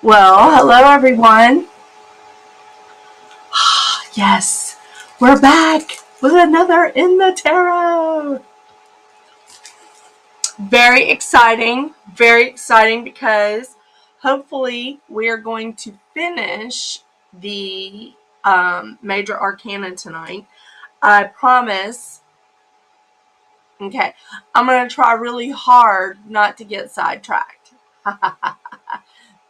Well, hello everyone. Yes, we're back with another in the tarot. Very exciting because hopefully we are going to finish the Major Arcana tonight. I promise. Okay, I'm going to try really hard not to get sidetracked.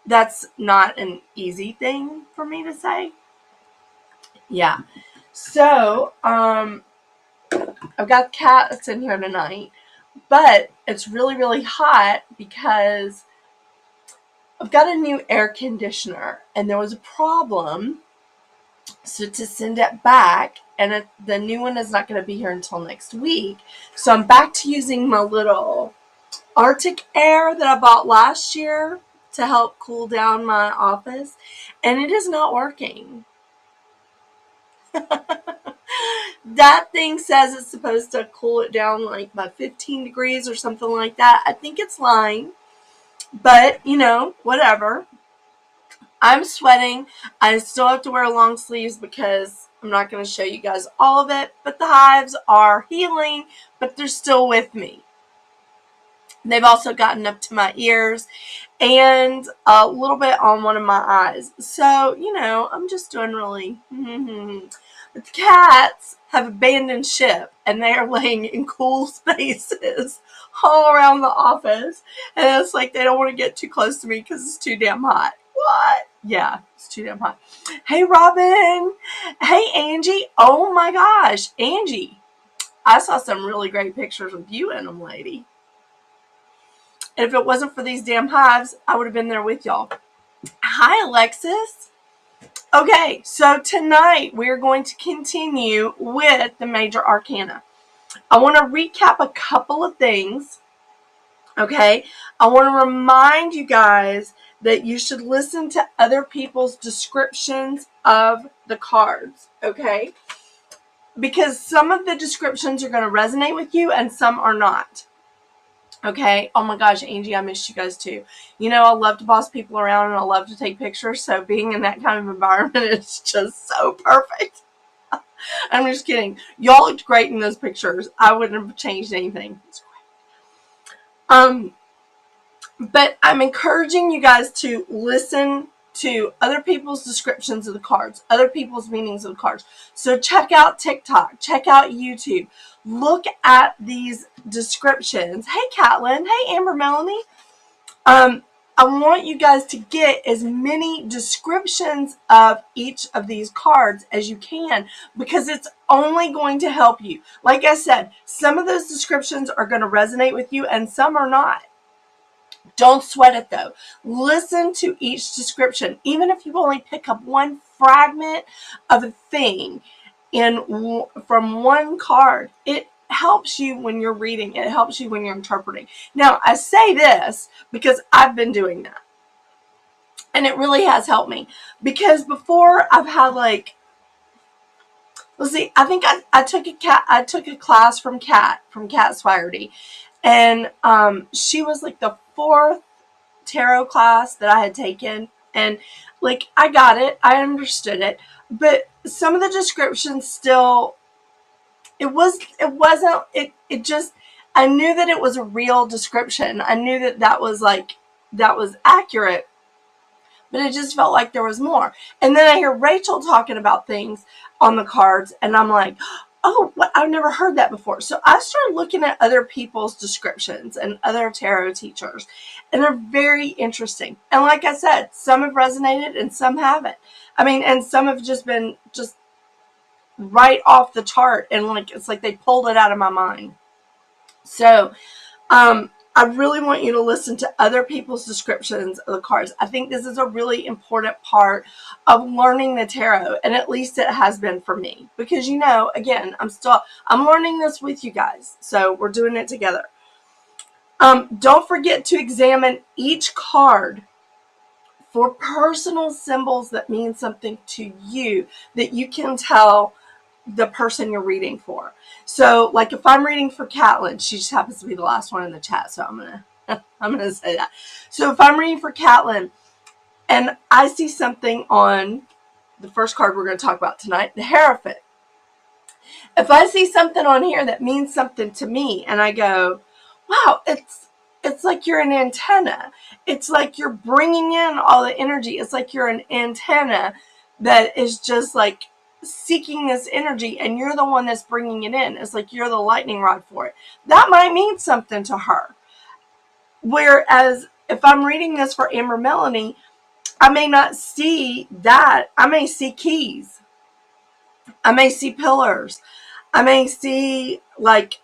That's not an easy thing for me to say. Yeah. So, I've got cats in here tonight, but it's really, really hot because I've got a new air conditioner and there was a problem. So to send it back, and the new one is not going to be here until next week. So I'm back to using my little Arctic air that I bought last year to help cool down my office, and it is not working. That thing says it's supposed to cool it down like by 15 degrees or something like that. I think it's lying, but whatever. I'm sweating. I still have to wear long sleeves because I'm not going to show you guys all of it, but the hives are healing, but they're still with me. They've also gotten up to my ears and a little bit on one of my eyes. So, I'm just doing really. But the cats have abandoned ship and they are laying in cool spaces all around the office. And it's like they don't want to get too close to me because it's too damn hot. What? Yeah, it's too damn hot. Hey, Robin. Hey, Angie. Oh my gosh. Angie, I saw some really great pictures of you in them, lady. And if it wasn't for these damn hives, I would have been there with y'all. Hi, Alexis. Okay, so tonight we're going to continue with the Major Arcana. I want to recap a couple of things. Okay, I want to remind you guys that you should listen to other people's descriptions of the cards. Okay, because some of the descriptions are going to resonate with you and some are not. Okay. Oh my gosh, Angie, I missed you guys too. I love to boss people around and I love to take pictures. So being in that kind of environment is just so perfect. I'm just kidding. Y'all looked great in those pictures. I wouldn't have changed anything. It's great. But I'm encouraging you guys to listen to other people's descriptions of the cards, other people's meanings of the cards. So check out TikTok, check out YouTube, look at these descriptions. Hey, Catlin. Hey, Amber Melanie. I want you guys to get as many descriptions of each of these cards as you can because it's only going to help you. Like I said, some of those descriptions are going to resonate with you and some are not. Don't sweat it though. Listen to each description. Even if you only pick up one fragment of a thing from one card, it helps you when you're reading. It helps you when you're interpreting. Now, I say this because I've been doing that. And it really has helped me. Because before I've had let's see, I think I took a class from Kat Swaggerty. And she was like the fourth tarot class that I had taken, and I got it, I understood it, but some of the descriptions still, it just, I knew that it was a real description. I knew that was accurate, but it just felt like there was more. And then I hear Rachel talking about things on the cards, and I'm like, oh, what? I've never heard that before. So I started looking at other people's descriptions and other tarot teachers, and they're very interesting. And like I said, some have resonated and some haven't. And some have just been right off the chart, and it's like they pulled it out of my mind. So, I really want you to listen to other people's descriptions of the cards. I think this is a really important part of learning the tarot, and at least it has been for me. Because, again, I'm learning this with you guys, so we're doing it together. Don't forget to examine each card for personal symbols that mean something to you, that you can tell the person you're reading for. So, if I'm reading for Catlin, she just happens to be the last one in the chat, so I'm gonna say that. So if I'm reading for Catlin, And I see something on the first card we're going to talk about tonight, the Hierophant. If I see something on here that means something to me and I go, wow, it's like you're an antenna. It's like you're bringing in all the energy. It's like you're an antenna that is just like seeking this energy, and you're the one that's bringing it in. It's like you're the lightning rod for it. That might mean something to her. Whereas if I'm reading this for Amber Melanie, I may not see that. I may see keys. I may see pillars. I may see like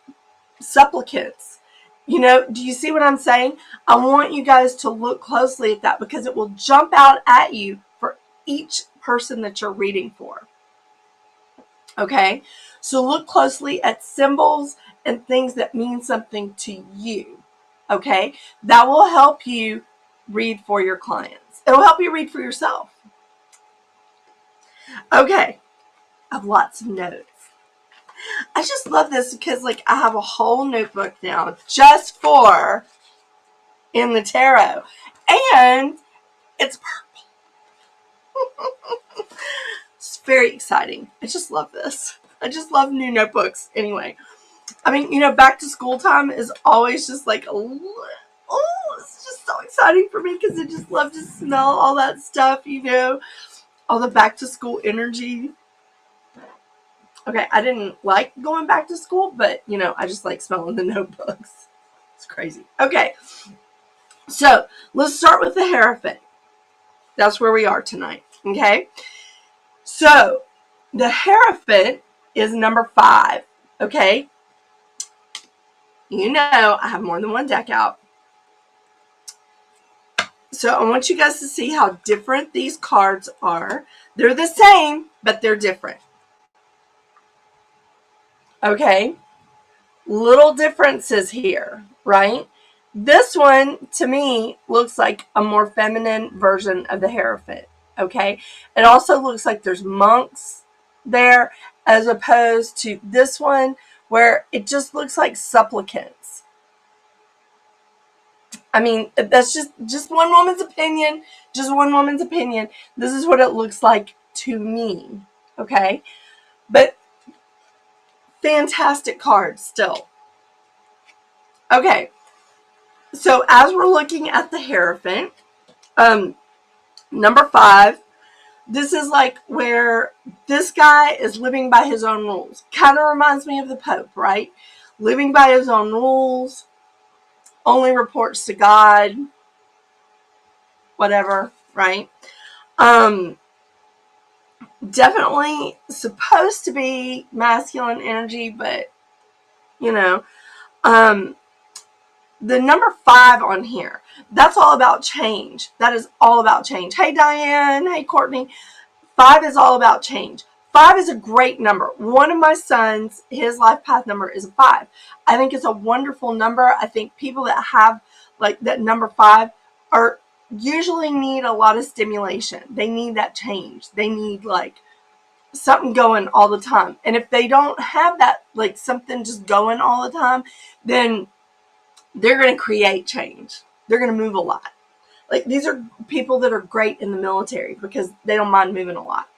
supplicants. You know, do you see what I'm saying? I want you guys to look closely at that, because it will jump out at you for each person that you're reading for. Okay? So look closely at symbols and things that mean something to you. Okay? That will help you read for your clients. It'll help you read for yourself. Okay. I have lots of notes. I just love this because, like, I have a whole notebook now just for in the tarot, and it's purple. It's very exciting. I just love this. I just love new notebooks. Anyway, I mean, you know, back to school time is always just like, oh, it's just so exciting for me because I just love to smell all that stuff, you know, all the back to school energy. Okay, I didn't like going back to school, but, you know, I just like smelling the notebooks. It's crazy. Okay, so let's start with the Hierophant. That's where we are tonight, okay? So the Hierophant is number 5, okay? You know, I have more than one deck out. So I want you guys to see how different these cards are. They're the same, but they're different. Okay? Little differences here, right? This one, to me, looks like a more feminine version of the Hierophant, okay? It also looks like there's monks there, as opposed to this one, where it just looks like supplicants. I mean, that's just one woman's opinion, just one woman's opinion. This is what it looks like to me, okay? But fantastic cards still. Okay, so as we're looking at the Hierophant, number 5, this is like where this guy is living by his own rules. Kind of reminds me of the Pope, right? Living by his own rules, only reports to God, whatever, right? Definitely supposed to be masculine energy, but, you know, the number 5 on here, that's all about change. That is all about change. Hey, Diane. Hey, Courtney. 5 is all about change. 5 is a great number. One of my sons, his life path number is a 5. I think it's a wonderful number. I think people that have like that number 5 are usually need a lot of stimulation. They need that change. They need like something going all the time. And if they don't have that, like something just going all the time, then they're going to create change. They're going to move a lot. Like, these are people that are great in the military because they don't mind moving a lot.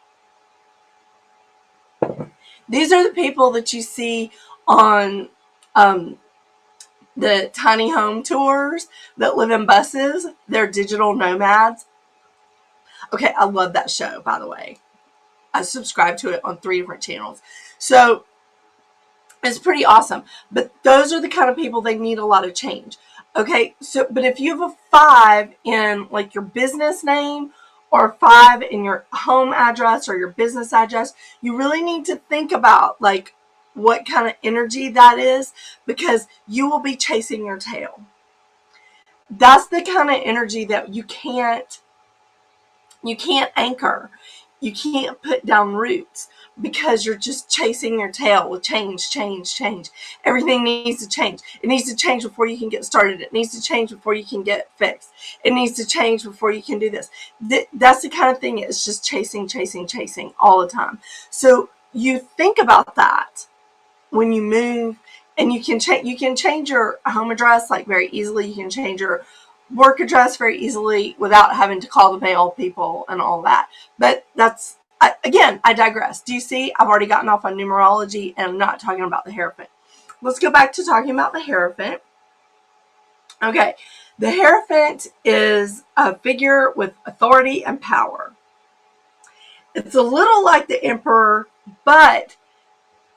These are the people that you see on the tiny home tours that live in buses. They're digital nomads. Okay, I love that show, by the way. I subscribe to it on 3 different channels. So it's pretty awesome. But those are the kind of people that need a lot of change. Okay, so, but if you have a 5 in like your business name or a 5 in your home address or your business address, you really need to think about like what kind of energy that is, because you will be chasing your tail. That's the kind of energy that you can't anchor. You can't put down roots because you're just chasing your tail with change. Everything needs to change. It needs to change before you can get started. It needs to change before you can get fixed. It needs to change before you can do this. That's the kind of thing. It's just chasing all the time. So you think about that when you move, and you can change your home address like very easily. You can change your work address very easily without having to call the mail people and all that. But that's, again, I digress. Do you see? I've already gotten off on numerology and I'm not talking about the Hierophant. Let's go back to talking about the Hierophant. Okay, the Hierophant is a figure with authority and power. It's a little like the Emperor, but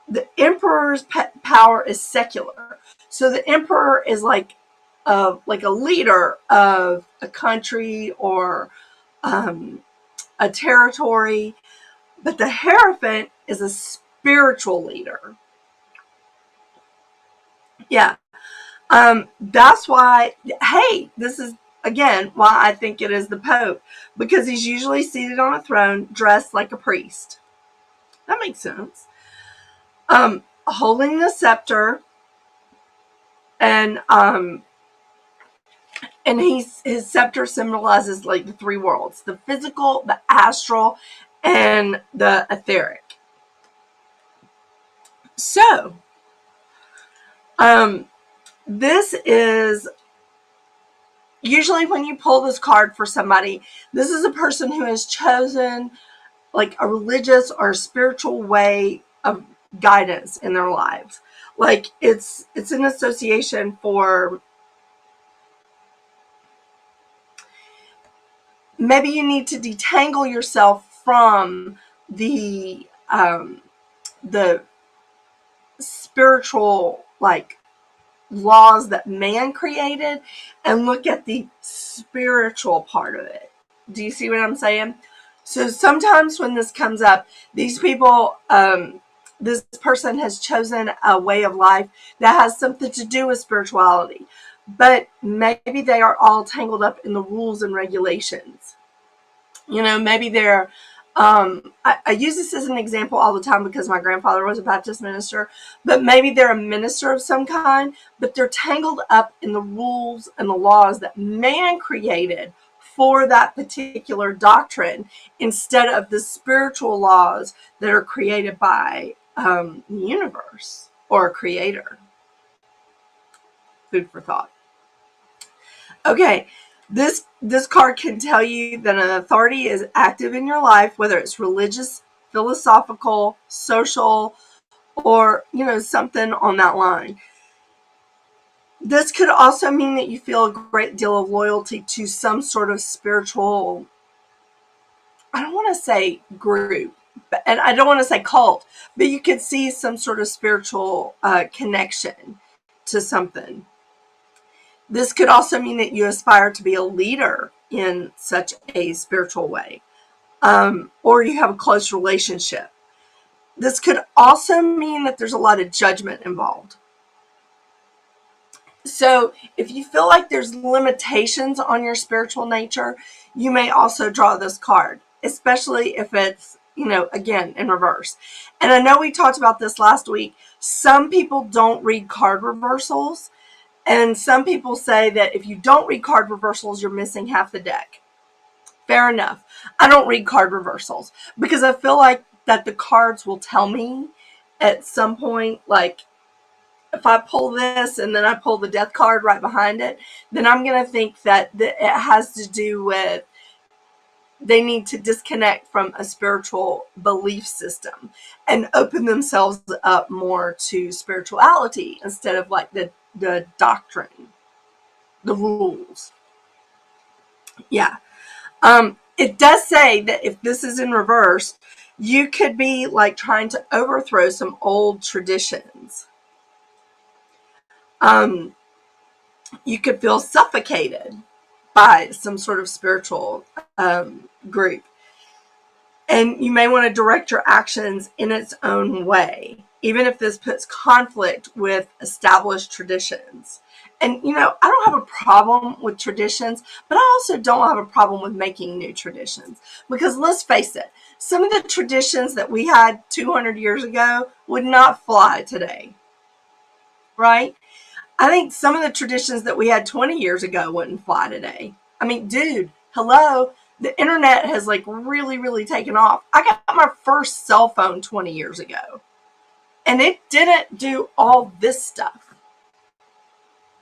the Emperor's power is secular. So the Emperor is like a leader of a country or a territory, but the Hierophant is a spiritual leader. Yeah. That's why, hey, this is, again, why I think it is the Pope, because he's usually seated on a throne dressed like a priest. That makes sense. Holding the scepter, and his scepter symbolizes like the three worlds: the physical, the astral, and the etheric. So, this is usually when you pull this card for somebody, this is a person who has chosen like a religious or spiritual way of guidance in their lives. Like it's an association for, maybe you need to detangle yourself from the spiritual like laws that man created and look at the spiritual part of it. Do you see what I'm saying? So sometimes when this comes up, these people, this person has chosen a way of life that has something to do with spirituality, but maybe they are all tangled up in the rules and regulations. You know, maybe they're, I use this as an example all the time because my grandfather was a Baptist minister, but maybe they're a minister of some kind, but they're tangled up in the rules and the laws that man created for that particular doctrine instead of the spiritual laws that are created by the universe or a creator. Food for thought. Okay, this card can tell you that an authority is active in your life, whether it's religious, philosophical, social, or something on that line. This could also mean that you feel a great deal of loyalty to some sort of spiritual, I don't want to say group, and I don't want to say cult, but you could see some sort of spiritual connection to something. This could also mean that you aspire to be a leader in such a spiritual way, or you have a close relationship. This could also mean that there's a lot of judgment involved. So if you feel like there's limitations on your spiritual nature, you may also draw this card, especially if it's, again, in reverse. And I know we talked about this last week. Some people don't read card reversals. And some people say that if you don't read card reversals, you're missing half the deck. Fair enough. I don't read card reversals because I feel like that the cards will tell me at some point, like if I pull this and then I pull the death card right behind it, then I'm going to think that it has to do with they need to disconnect from a spiritual belief system and open themselves up more to spirituality instead of like the doctrine, the rules. Yeah. It does say that if this is in reverse, you could be like trying to overthrow some old traditions. You could feel suffocated by some sort of spiritual group. And you may want to direct your actions in its own way, even if this puts conflict with established traditions. And, I don't have a problem with traditions, but I also don't have a problem with making new traditions. Because let's face it, some of the traditions that we had 200 years ago would not fly today. Right? I think some of the traditions that we had 20 years ago wouldn't fly today. I mean, dude, hello. The internet has like really, really taken off. I got my first cell phone 20 years ago. And it didn't do all this stuff.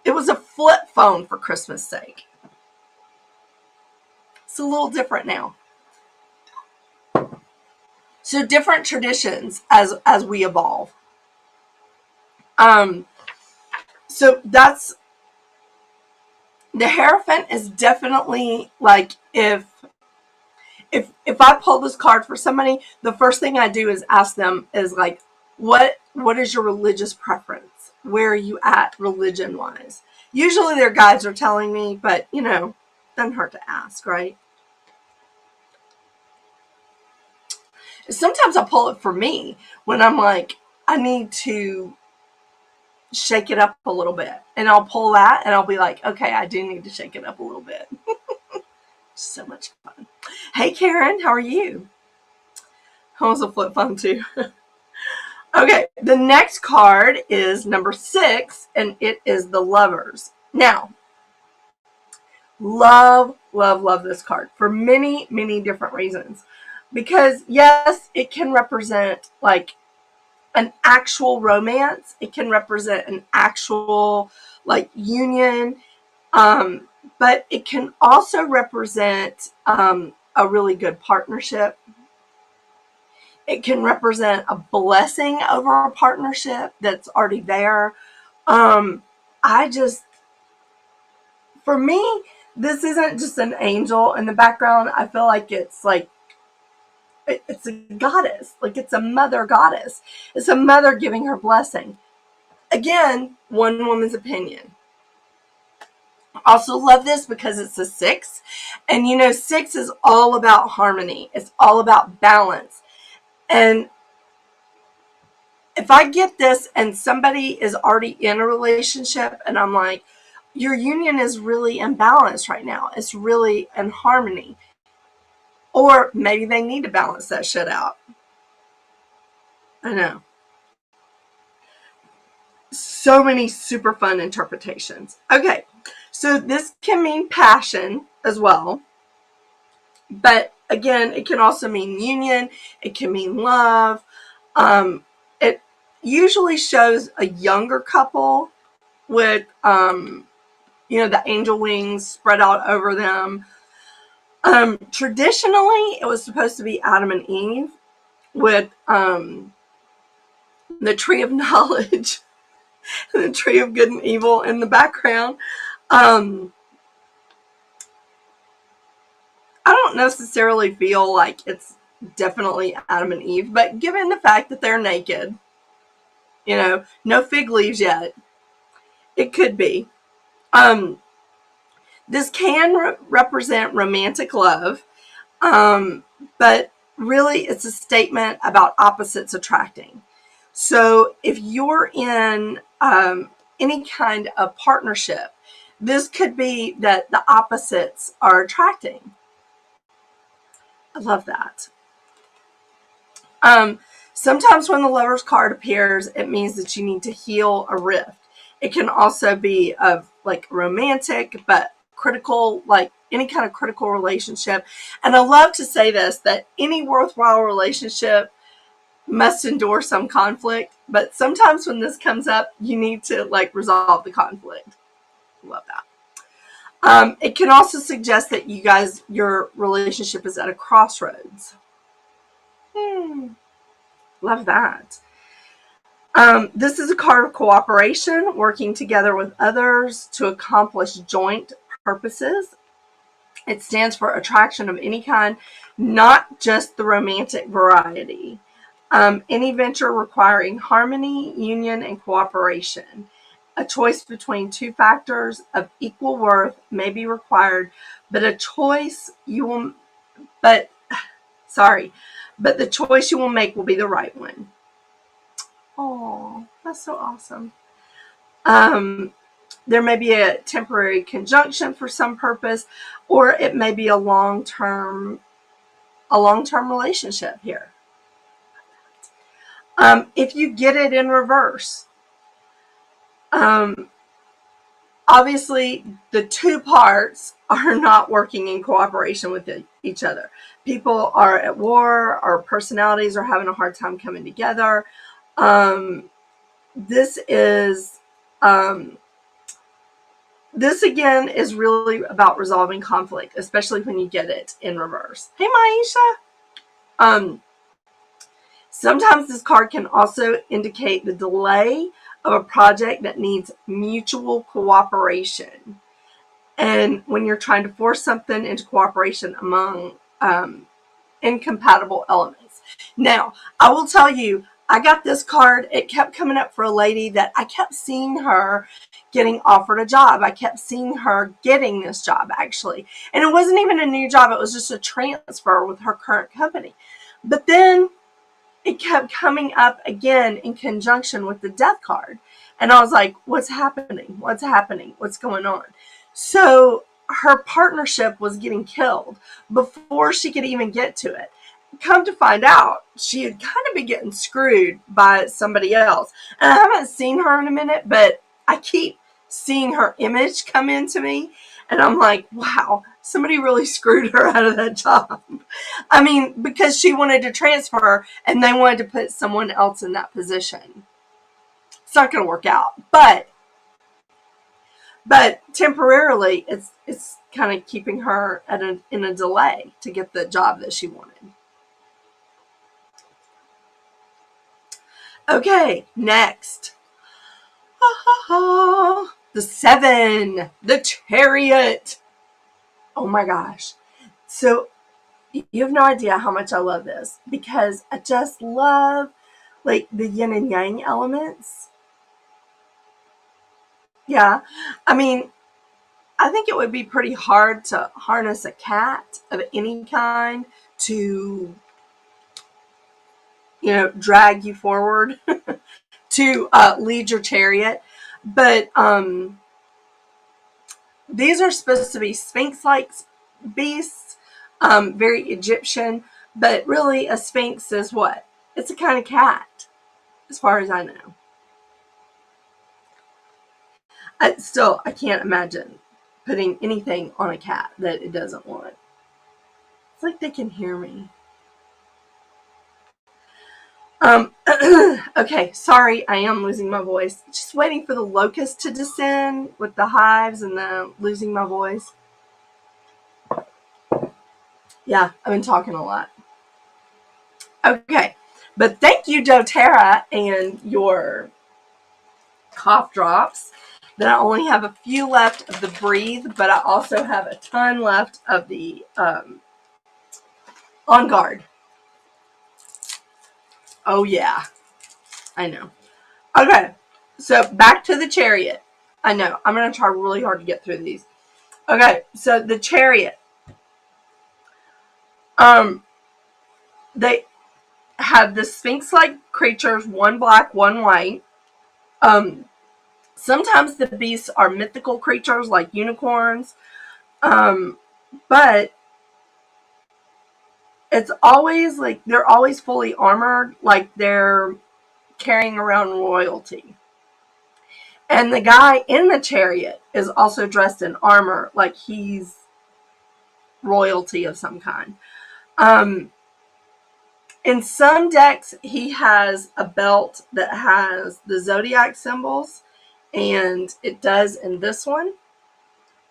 It was a flip phone, for Christmas sake. It's a little different now. So different traditions as we evolve. So that's the Hierophant is definitely like if I pull this card for somebody, the first thing I do is ask them is like, what is your religious preference? Where are you at religion wise? Usually their guides are telling me, but doesn't hurt to ask, right? Sometimes I pull it for me when I'm like, I need to shake it up a little bit. And I'll pull that and I'll be like, okay, I do need to shake it up a little bit. So much fun. Hey, Karen, how are you? I was a flip phone too. Okay, the next card is number 6, and it is the Lovers. Now, love this card for many, many different reasons. Because, yes, it can represent like an actual romance. It can represent an actual like union. But it can also represent a really good partnership. It can represent a blessing over a partnership that's already there. I just, for me, this isn't just an angel in the background. I feel like it's like, it's a goddess. Like it's a mother goddess. It's a mother giving her blessing. Again, one woman's opinion. Also love this because it's a 6. And 6 is all about harmony. It's all about balance. And if I get this and somebody is already in a relationship and I'm like, your union is really imbalanced right now. It's really in harmony. Or maybe they need to balance that shit out. I know. So many super fun interpretations. Okay, so this can mean passion as well. But again, it can also mean union. It can mean love. It usually shows a younger couple with, the angel wings spread out over them. Traditionally, it was supposed to be Adam and Eve with the tree of knowledge, the tree of good and evil in the background. I don't necessarily feel like it's definitely Adam and Eve, but given the fact that they're naked, no fig leaves yet, it could be. This can represent romantic love, but really it's a statement about opposites attracting. So if you're in any kind of partnership, this could be that the opposites are attracting. I love that. Sometimes when the Lover's card appears, it means that you need to heal a rift. It can also be of like romantic, but critical, like any kind of critical relationship. And I love to say this, that any worthwhile relationship must endure some conflict. But sometimes when this comes up, you need to like resolve the conflict. Love that. It can also suggest that your relationship is at a crossroads. Love that. This is a card of cooperation, working together with others to accomplish joint purposes. It stands for attraction of any kind, not just the romantic variety. Any venture requiring harmony, union, and cooperation. A choice between two factors of equal worth may be required, but the choice you will make will be the right one. Oh, that's so awesome. There may be a temporary conjunction for some purpose, or it may be a long-term relationship here. If you get it in reverse, obviously the two parts are not working in cooperation with each other. People are at war, our personalities are having a hard time coming together. This is This again is really about resolving conflict, especially when you get it in reverse. Hey, Maisha. Sometimes this card can also indicate the delay of a project that needs mutual cooperation. And when you're trying to force something into cooperation among incompatible elements. Now, I will tell you, I got this card. It kept coming up for a lady that I kept seeing her getting offered a job. I kept seeing her getting this job, actually. And it wasn't even a new job. It was just a transfer with her current company. But then it kept coming up again in conjunction with the death card. And I was like, what's happening? What's happening? What's going on? So her partnership was getting killed before she could even get to it. Come to find out, she had kind of been getting screwed by somebody else. And I haven't seen her in a minute, but I keep seeing her image come into me. And I'm like, wow, somebody really screwed her out of that job. I mean, because she wanted to transfer and they wanted to put someone else in that position. It's not going to work out. But temporarily, it's kind of keeping her in a delay to get the job that she wanted. Okay, next. The 7, the Chariot. Oh my gosh. So you have no idea how much I love this, because I just love like the yin and yang elements. Yeah. I mean, I think it would be pretty hard to harness a cat of any kind to, drag you forward to lead your chariot. But these are supposed to be sphinx-like beasts, very Egyptian. But really, a sphinx is what? It's a kind of cat, as far as I know. I can't imagine putting anything on a cat that it doesn't want. It's like they can hear me. Okay, sorry, I am losing my voice. Just waiting for the locust to descend with the hives and the losing my voice. Yeah, I've been talking a lot. Okay, but thank you, doTERRA, and your cough drops. Then I only have a few left of the Breathe, but I also have a ton left of the On Guard. Oh yeah, I know. Okay, so back to the Chariot. I know, I'm going to try really hard to get through these. Okay, so the Chariot. They have the Sphinx-like creatures, one black, one white. Sometimes the beasts are mythical creatures like unicorns, but it's always like they're always fully armored, like they're carrying around royalty. And the guy in the chariot is also dressed in armor, like he's royalty of some kind. In some decks, he has a belt that has the zodiac symbols, and it does in this one.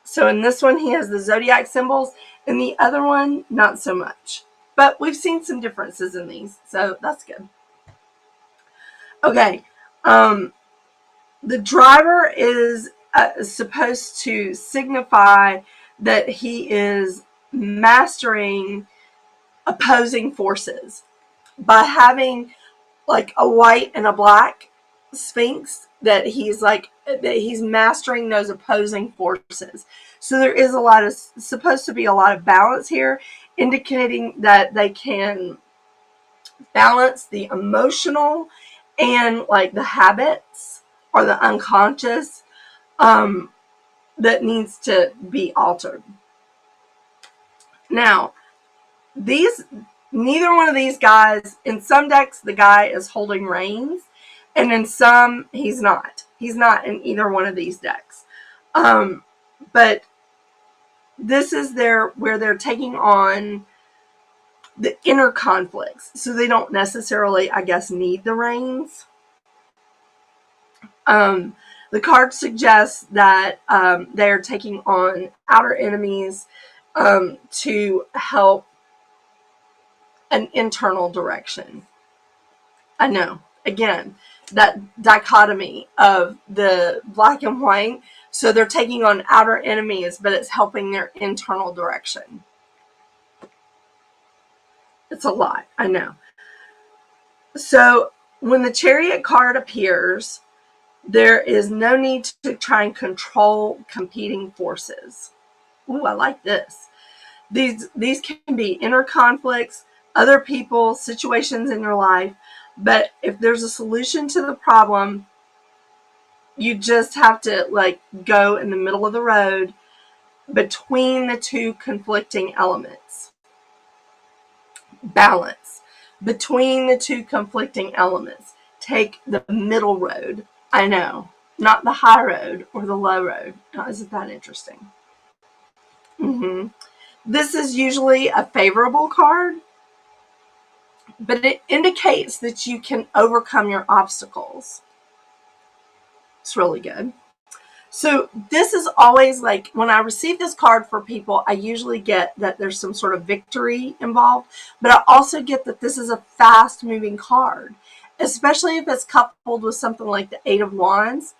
So in this one, he has the zodiac symbols. In the other one, not so much. But we've seen some differences in these, so that's good. Okay. The driver is supposed to signify that he is mastering opposing forces by having like a white and a black sphinx, that he's mastering those opposing forces. So there is supposed to be a lot of balance here, indicating that they can balance the emotional and like the habits or the unconscious that needs to be altered. Now, neither one of these guys, in some decks, the guy is holding reins, and in some, he's not. He's not in either one of these decks. But this is where they're taking on the inner conflicts. So they don't necessarily, I guess, need the reins. The card suggests that they're taking on outer enemies to help an internal direction. I know, again, that dichotomy of the black and white. So they're taking on outer enemies, but it's helping their internal direction. It's a lot, I know. So when the Chariot card appears, there is no need to try and control competing forces. Ooh, I like this. These can be inner conflicts, other people, situations in your life, but if there's a solution to the problem, you just have to like go in the middle of the road between the two conflicting elements. Balance between the two conflicting elements. Take the middle road. I know, not the high road or the low road. Now, isn't that interesting? This is usually a favorable card, but it indicates that you can overcome your obstacles. It's really good. So this is always like, when I receive this card for people, I usually get that there's some sort of victory involved, but I also get that this is a fast moving card, especially if it's coupled with something like the Eight of Wands,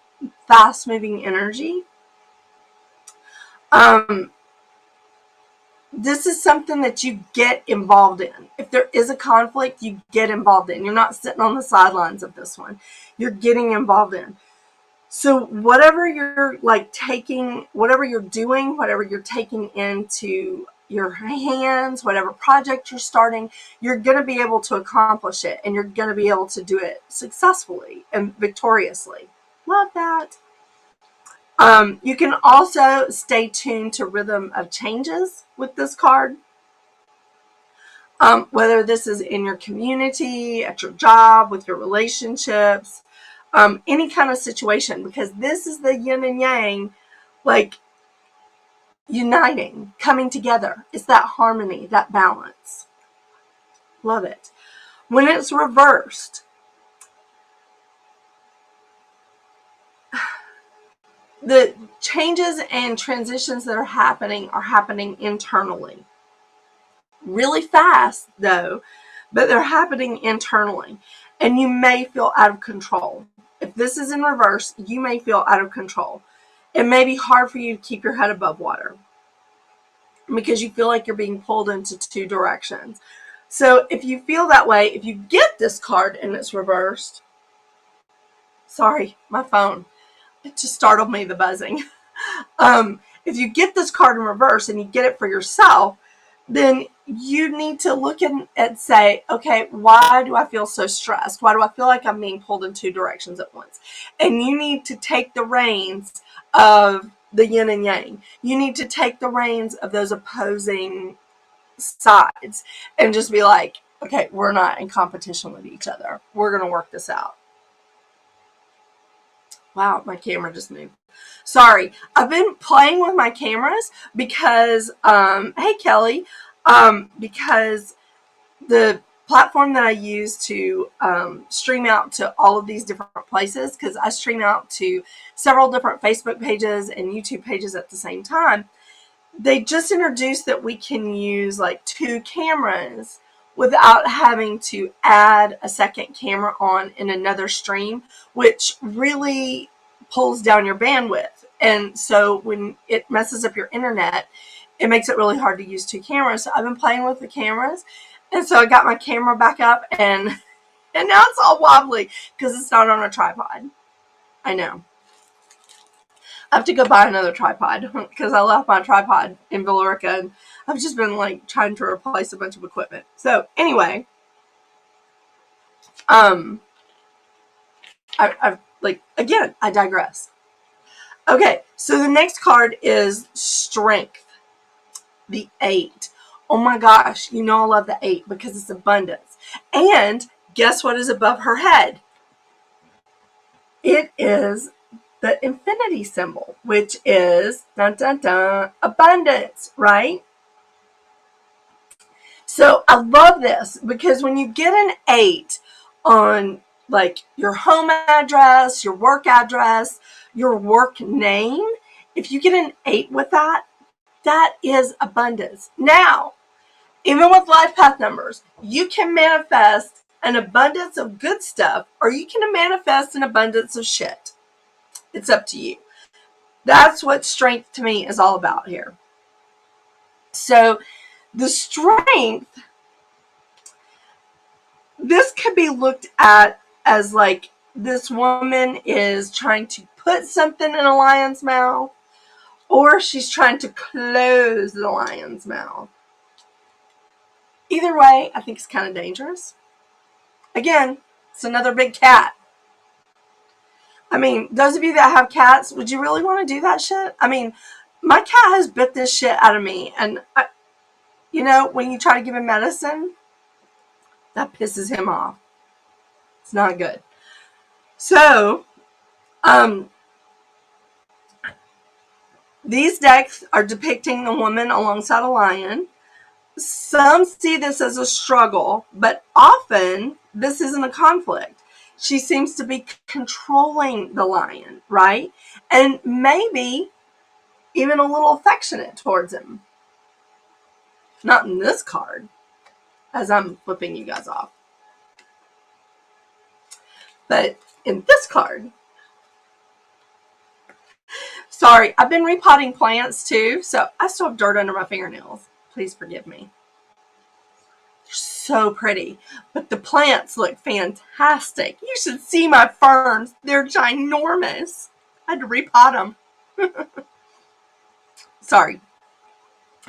fast moving energy. This is something that you get involved in. If there is a conflict, you get involved in. You're not sitting on the sidelines of this one. You're getting involved in. So whatever you're like taking, whatever you're doing, whatever you're taking into your hands, whatever project you're starting, you're going to be able to accomplish it, and you're going to be able to do it successfully and victoriously. Love that. You can also stay tuned to rhythm of changes with this card. Whether this is in your community, at your job, with your relationships, any kind of situation, because this is the yin and yang, like uniting, coming together. It's that harmony, that balance. Love it. When it's reversed, the changes and transitions that are happening internally. Really fast, though, but they're happening internally. And you may feel out of control. If this is in reverse, you may feel out of control. It may be hard for you to keep your head above water because you feel like you're being pulled into two directions. So if you feel that way, if you get this card and it's reversed, sorry, my phone, it just startled me, the buzzing. If you get this card in reverse and you get it for yourself, then you need to look and say, okay, why do I feel so stressed? Why do I feel like I'm being pulled in two directions at once? And you need to take the reins of the yin and yang. You need to take the reins of those opposing sides and just be like, okay, we're not in competition with each other. We're going to work this out. Wow, my camera just moved. Sorry, I've been playing with my cameras because, hey Kelly, because the platform that I use to stream out to all of these different places, because I stream out to several different Facebook pages and YouTube pages at the same time, they just introduced that we can use like 2 cameras without having to add a second camera on in another stream, which really pulls down your bandwidth. And so when it messes up your internet, it makes it really hard to use 2 cameras. So I've been playing with the cameras. And so I got my camera back up, and now it's all wobbly because it's not on a tripod. I know. I have to go buy another tripod because I left my tripod in Villarica, and I've just been like trying to replace a bunch of equipment. So anyway, I've like, again, I digress. Okay, so the next card is Strength, the 8. Oh my gosh, you know I love the 8 because it's abundance. And guess what is above her head? It is the infinity symbol, which is dun, dun, dun, abundance, right? So I love this because when you get an 8 on like your home address, your work address, Your work name, if you get an 8 with that, that is abundance. Now, even with life path numbers, you can manifest an abundance of good stuff, or you can manifest an abundance of shit. It's up to you. That's what strength to me is all about here. So the strength, this could be looked at as like this woman is trying to put something in a lion's mouth, or she's trying to close the lion's mouth. Either way, I think it's kind of dangerous. Again, it's another big cat. I mean, those of you that have cats, would you really want to do that shit? I mean, my cat has bit this shit out of me. And, when you try to give him medicine, that pisses him off. It's not good. So, these decks are depicting a woman alongside a lion. Some see this as a struggle, but often this isn't a conflict. She seems to be controlling the lion, right? And maybe even a little affectionate towards him. Not in this card, as I'm flipping you guys off. But in this card, sorry, I've been repotting plants too, so I still have dirt under my fingernails. Please forgive me. They're so pretty, but the plants look fantastic. You should see my ferns. They're ginormous. I had to repot them. Sorry.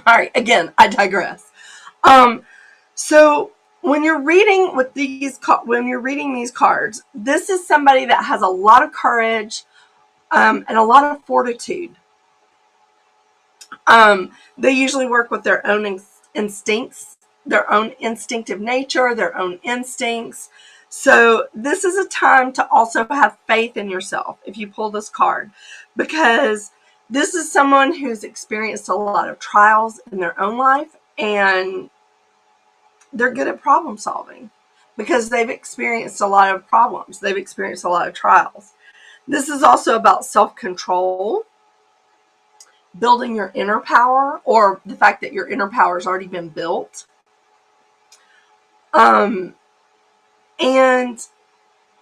All right, again, I digress. So when you're reading these cards, this is somebody that has a lot of courage and a lot of fortitude. They usually work with their own instincts, their own instinctive nature, their own instincts. So this is a time to also have faith in yourself if you pull this card, because this is someone who's experienced a lot of trials in their own life, and they're good at problem solving because they've experienced a lot of problems. They've experienced a lot of trials. This is also about self-control, building your inner power, or the fact that your inner power has already been built. And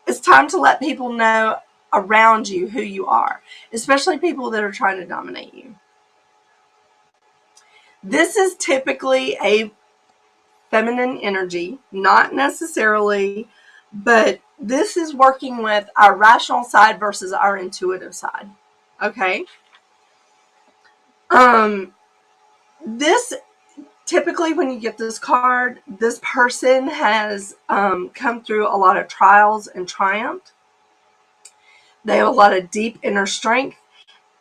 it's time to let people know around you who you are, especially people that are trying to dominate you. This is typically a feminine energy, not necessarily, but this is working with our rational side versus our intuitive side. Okay. This typically, when you get this card, this person has come through a lot of trials and triumphed. They have a lot of deep inner strength,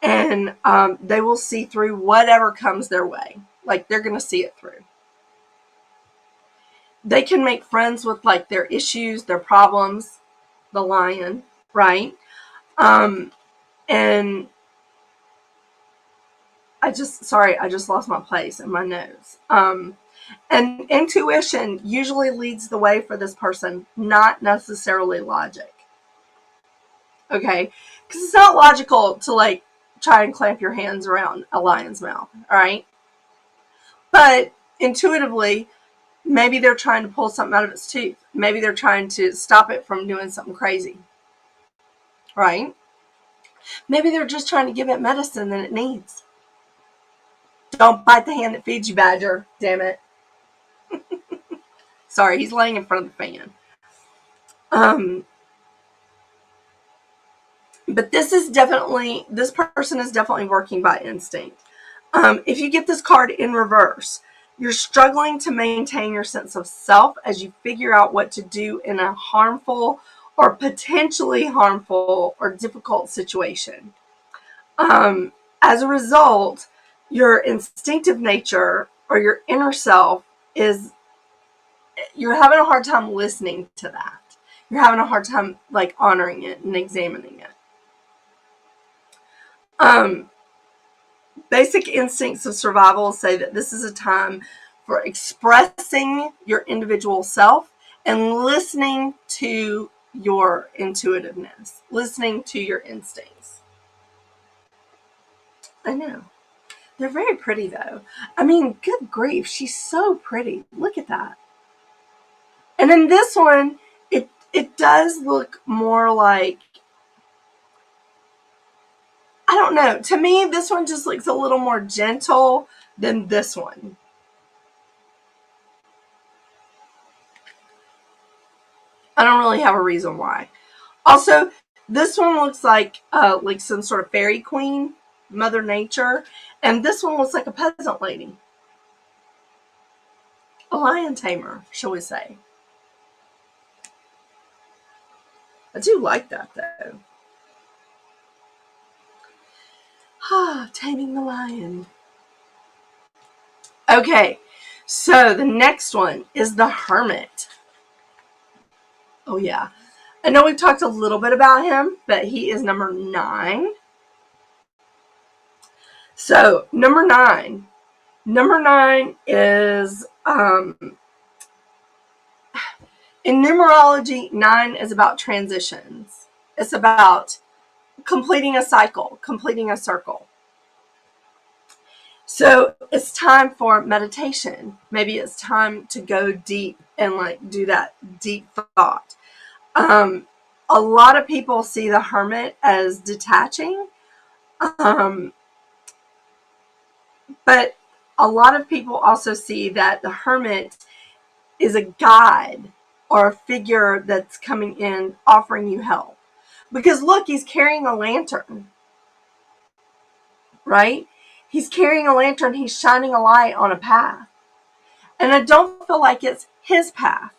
and they will see through whatever comes their way. Like, they're going to see it through. They can make friends with like their issues, their problems, the lion, right? And I just lost my place in my nose. And intuition usually leads the way for this person, not necessarily logic. Okay? Because it's not logical to like try and clamp your hands around a lion's mouth, all right? But intuitively, maybe they're trying to pull something out of its tooth. Maybe they're trying to stop it from doing something crazy, right? Maybe they're just trying to give it medicine that it needs. Don't bite the hand that feeds you, Badger. Damn it. Sorry, he's laying in front of the fan. But this person is definitely working by instinct. If you get this card in reverse, you're struggling to maintain your sense of self as you figure out what to do in a harmful or potentially harmful or difficult situation. As a result, your instinctive nature or your inner self you're having a hard time listening to that. You're having a hard time like honoring it and examining it. Basic instincts of survival say that this is a time for expressing your individual self and listening to your intuitiveness, listening to your instincts. I know. They're very pretty, though. I mean, good grief, she's so pretty. Look at that. And in this one, it does look more like, I don't know. To me, this one just looks a little more gentle than this one. I don't really have a reason why. Also, this one looks like some sort of fairy queen, Mother Nature, and this one looks like a peasant lady, a lion tamer, shall we say? I do like that though. Ah, taming the lion. Okay, so the next one is the hermit. Oh yeah, I know we've talked a little bit about him, but he is number 9. So number nine is in numerology, 9 is about transitions. It's about completing a cycle, completing a circle. So it's time for meditation. Maybe it's time to go deep and like do that deep thought. A lot of people see the hermit as detaching, but a lot of people also see that the hermit is a guide or a figure that's coming in offering you help. Because look, he's carrying a lantern, right? He's carrying a lantern, he's shining a light on a path. And I don't feel like it's his path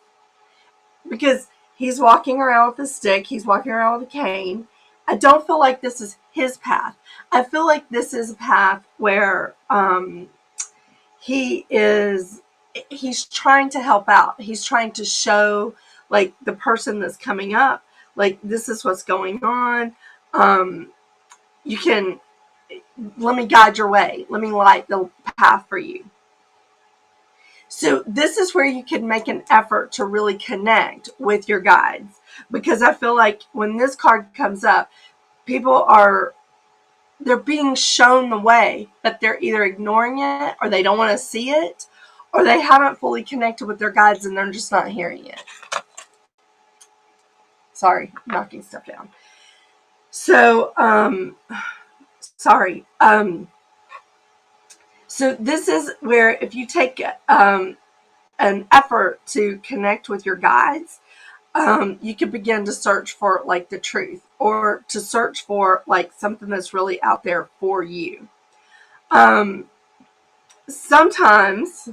because he's walking around with a stick, he's walking around with a cane. I don't feel like this is his path. I feel like this is a path where he's trying to help out. He's trying to show like the person that's coming up, like this is what's going on. You can let me guide your way. Let me light the path for you. So this is where you can make an effort to really connect with your guides, because I feel like when this card comes up, they're being shown the way, but they're either ignoring it or they don't want to see it, or they haven't fully connected with their guides and they're just not hearing it. Sorry, knocking stuff down. So, sorry. So this is where if you take an effort to connect with your guides, you can begin to search for like the truth, or to search for like something that's really out there for you. Sometimes,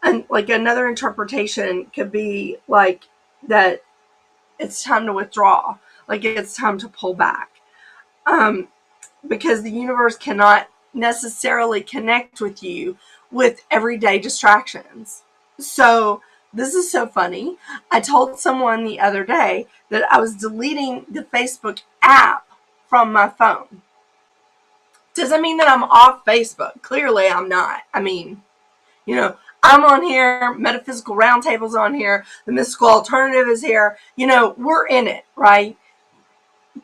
and like another interpretation could be like that it's time to withdraw, like it's time to pull back, because the universe cannot necessarily connect with you with everyday distractions. So this is so funny. I told someone the other day that I was deleting the Facebook app from my phone. Doesn't mean that I'm off Facebook. Clearly I'm not. I mean, I'm on here, Metaphysical Roundtable's on here, the Mystical Alternative is here. We're in it, right?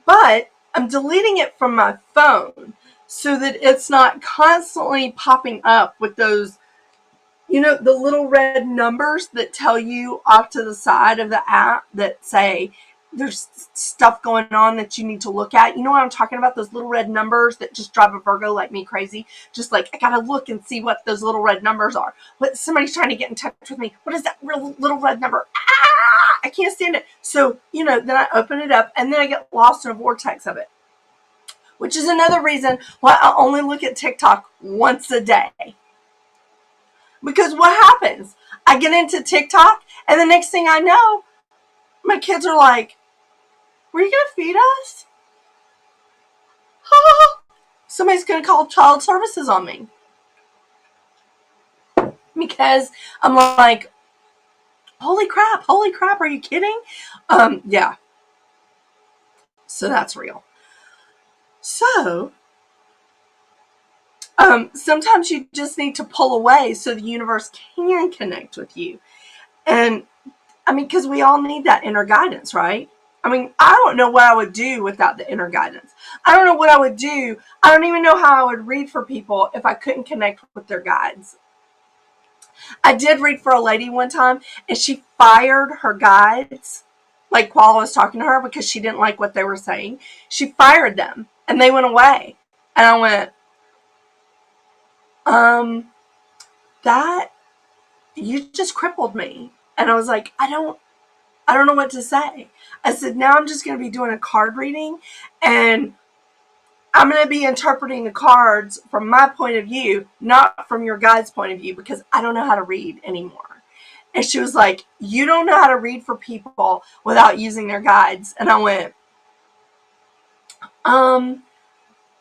But I'm deleting it from my phone so that it's not constantly popping up with those, the little red numbers that tell you off to the side of the app that say there's stuff going on that you need to look at. You know what I'm talking about? Those little red numbers that just drive a Virgo like me crazy. Just like, I gotta look and see what those little red numbers are. What, somebody's trying to get in touch with me. What is that little red number? I can't stand it. So, then I open it up and then I get lost in a vortex of it. Which is another reason why I only look at TikTok once a day. Because what happens? I get into TikTok and the next thing I know, my kids are like, were you going to feed us? Somebody's going to call child services on me. Because I'm like, holy crap, are you kidding? Yeah. So that's real. So, sometimes you just need to pull away so the universe can connect with you. And, I mean, because we all need that inner guidance, right? I mean, I don't know what I would do without the inner guidance. I don't know what I would do. I don't even know how I would read for people if I couldn't connect with their guides. I did read for a lady one time, and she fired her guides, like while I was talking to her, because she didn't like what they were saying. She fired them, and they went away. And I went, that, you just crippled me. And I was like, I don't know what to say. I said, now I'm just going to be doing a card reading, and I'm going to be interpreting the cards from my point of view, not from your guide's point of view, because I don't know how to read anymore. And she was like, you don't know how to read for people without using their guides. And I went,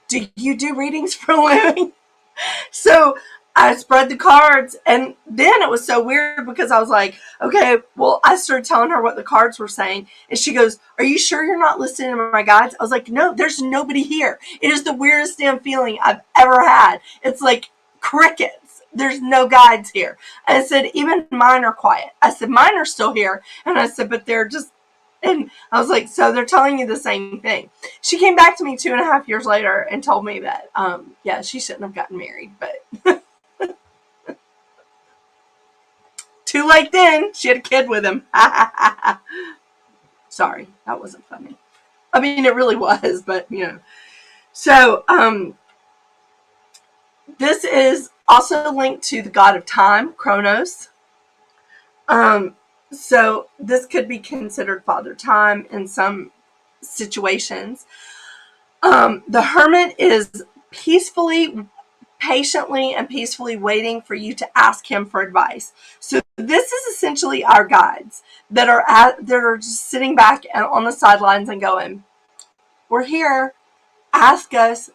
do you do readings for a living? So I spread the cards, and then it was so weird because I was like, okay, well, I started telling her what the cards were saying, and she goes, are you sure you're not listening to my guides? I was like, no, there's nobody here. It is the weirdest damn feeling I've ever had. It's like crickets. There's no guides here. And I said, even mine are quiet. I said, mine are still here. And I said, but they're just, and I was like, so they're telling you the same thing. She came back to me 2.5 years later and told me that, yeah, she shouldn't have gotten married, but too late then. She had a kid with him. Sorry, that wasn't funny. I mean, it really was, but, you know. So, this is also linked to the god of time, Kronos. So this could be considered Father Time in some situations. The Hermit is patiently and peacefully waiting for you to ask him for advice. So this is essentially our guides that are just sitting back and on the sidelines and going, we're here. Ask us,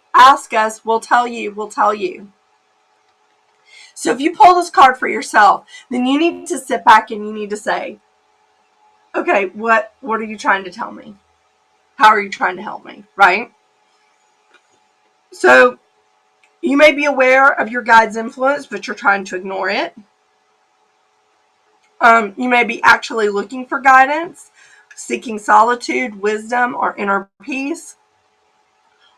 we'll tell you. So if you pull this card for yourself, then you need to sit back and you need to say, okay, what are you trying to tell me? How are you trying to help me, right? So you may be aware of your guide's influence, but you're trying to ignore it. You may be actually looking for guidance, seeking solitude, wisdom, or inner peace.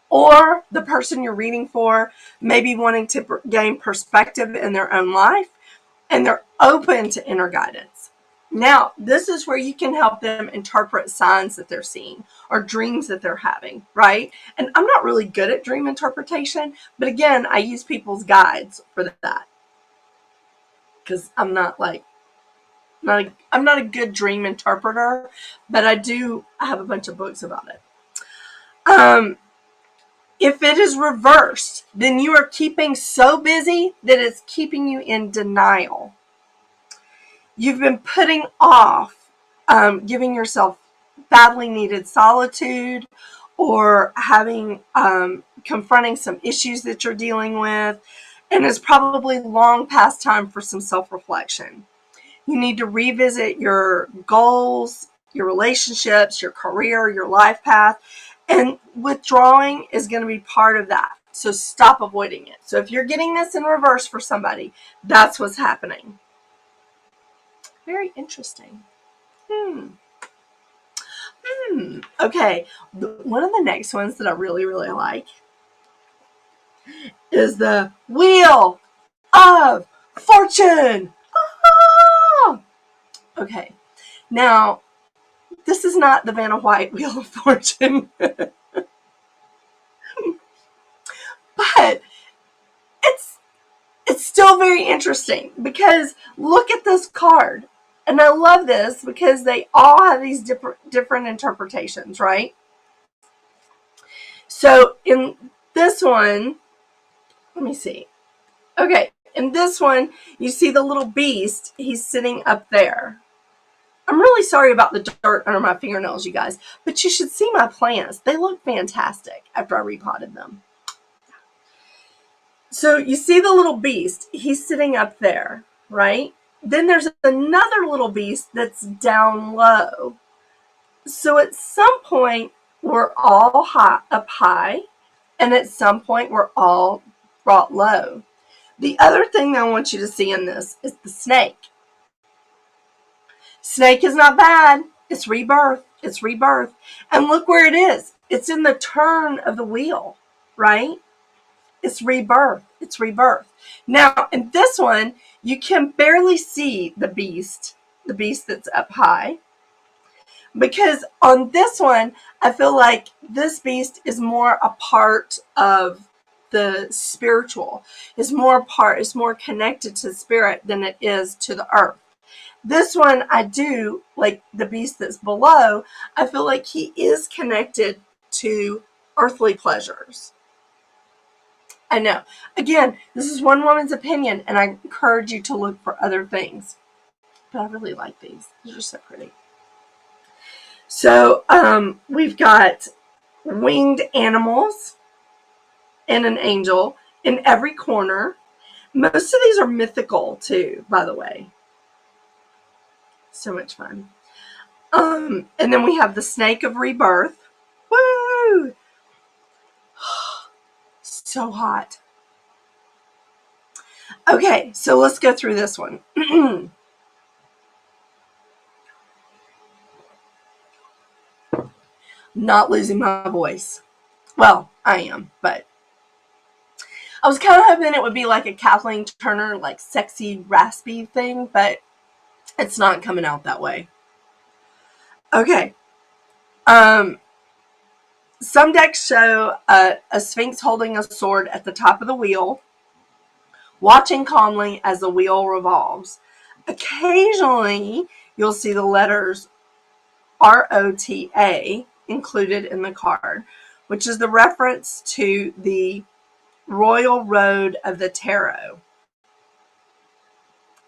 Or the person you're reading for may be wanting to gain perspective in their own life, and they're open to inner guidance. Now, this is where you can help them interpret signs that they're seeing or dreams that they're having, right? And I'm not really good at dream interpretation, but again, I use people's guides for that because I'm not a good dream interpreter, but I have a bunch of books about it. If it is reversed, then you are keeping so busy that it's keeping you in denial. You've been putting off giving yourself badly needed solitude or confronting some issues that you're dealing with, and it's probably long past time for some self-reflection. You need to revisit your goals, your relationships, your career, your life path, and withdrawing is going to be part of that. So stop avoiding it. So if you're getting this in reverse for somebody, that's what's happening. Very interesting. Okay. One of the next ones that I really, really like is the Wheel of Fortune. Ah! Okay. Now, this is not the Vanna White Wheel of Fortune. But it's still very interesting because look at this card. And I love this because they all have these different interpretations, right? So in this one, let me see. Okay, in this one, you see the little beast. He's sitting up there. I'm really sorry about the dirt under my fingernails, you guys, but you should see my plants. They look fantastic after I repotted them. So you see the little beast. He's sitting up there, right? Then there's another little beast that's down low. So at some point, we're all up high, and at some point, we're all brought low. The other thing I want you to see in this is the snake. Snake is not bad. It's rebirth. It's rebirth. And look where it is. It's in the turn of the wheel, right? It's rebirth. It's rebirth. Now, in this one, you can barely see the beast that's up high. Because on this one, I feel like this beast is more a part of the spiritual. It's more connected to spirit than it is to the earth. This one, I do, like the beast that's below, I feel like he is connected to earthly pleasures. I know. Again, this is one woman's opinion, and I encourage you to look for other things. But I really like these. These are so pretty. So, we've got winged animals and an angel in every corner. Most of these are mythical, too, by the way. So much fun. And then we have the snake of rebirth. Woo! So hot. Okay, so let's go through this one. Not losing my voice. Well, I am, but I was kind of hoping it would be like a Kathleen Turner, like sexy, raspy thing, but it's not coming out that way. Okay. Some decks show a sphinx holding a sword at the top of the wheel, watching calmly as the wheel revolves. Occasionally, you'll see the letters ROTA included in the card, which is the reference to the Royal Road of the Tarot.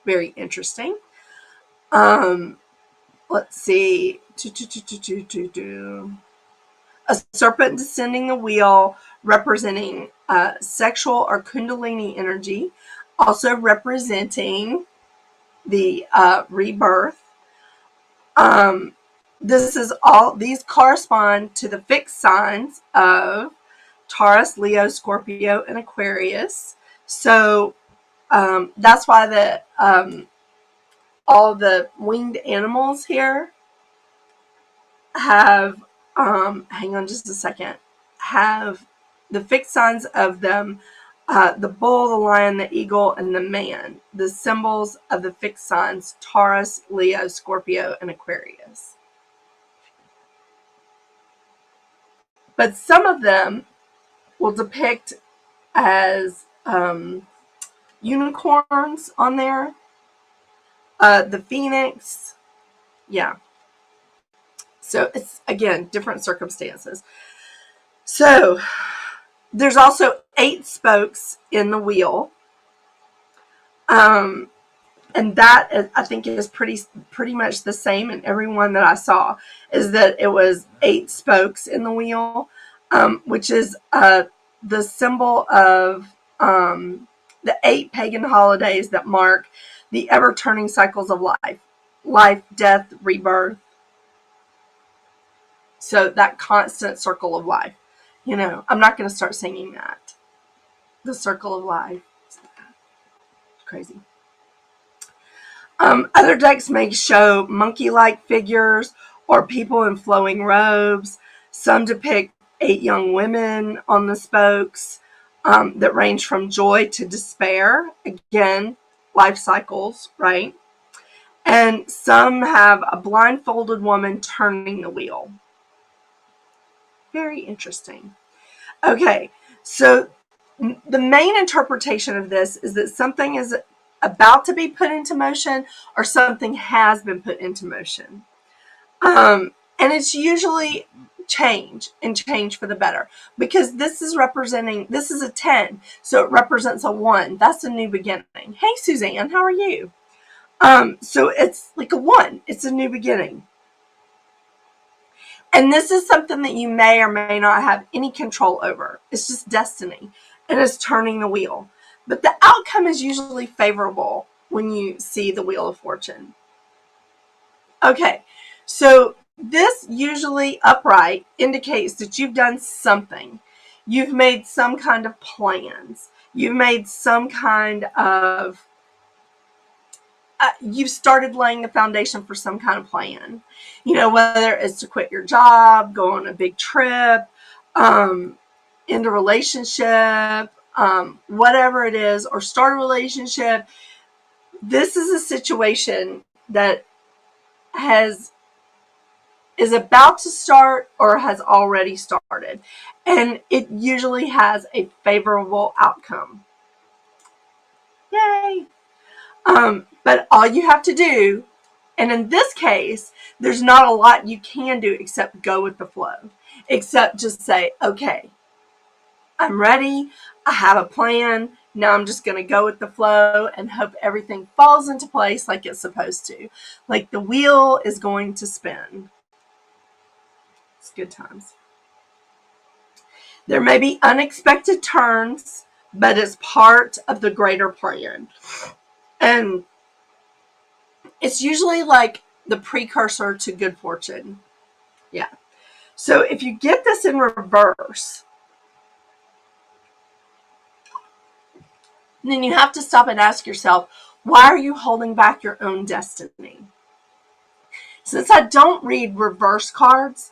Very interesting. Let's see. A serpent descending the wheel, representing sexual or kundalini energy, also representing the rebirth. These correspond to the fixed signs of Taurus, Leo, Scorpio, and Aquarius. So that's why all the winged animals here have, hang on just a second, have the fixed signs of them, the bull, the lion, the eagle, and the man. The symbols of the fixed signs, Taurus, Leo, Scorpio, and Aquarius. But some of them will depict as unicorns on there. The phoenix. Yeah. So it's, again, different circumstances. So there's also 8 spokes in the wheel. And that, I think, is pretty much the same in every one that I saw, is that it was 8 spokes in the wheel, which is the symbol of the 8 pagan holidays that mark the ever-turning cycles of life. Life, death, rebirth. So that constant circle of life. You know, I'm not going to start singing that. The circle of life. It's crazy. Other decks may show monkey-like figures or people in flowing robes. Some depict 8 young women on the spokes that range from joy to despair. Again, life cycles, right? And some have a blindfolded woman turning the wheel. Very interesting. Okay, so the main interpretation of this is that something is about to be put into motion or something has been put into motion. And it's usually change for the better, because this is a 10, so it represents a 1. That's a new beginning. Hey, Suzanne, how are you? So it's like a 1. It's a new beginning. And this is something that you may or may not have any control over. It's just destiny. And it's turning the wheel. But the outcome is usually favorable when you see the Wheel of Fortune. Okay, so this usually upright indicates that you've done something. You've made some kind of plans. You've made some kind of you've started laying the foundation for some kind of plan. Whether it's to quit your job, go on a big trip, end a relationship, whatever it is, or start a relationship. This is a situation that is about to start or has already started, and it usually has a favorable outcome. Yay! But all you have to do, and in this case, there's not a lot you can do except go with the flow, except just say, okay, I'm ready. I have a plan. Now I'm just going to go with the flow and hope everything falls into place like it's supposed to. Like the wheel is going to spin. It's good times. There may be unexpected turns, but it's part of the greater plan. And it's usually like the precursor to good fortune. Yeah. So if you get this in reverse, then you have to stop and ask yourself, why are you holding back your own destiny? Since I don't read reverse cards,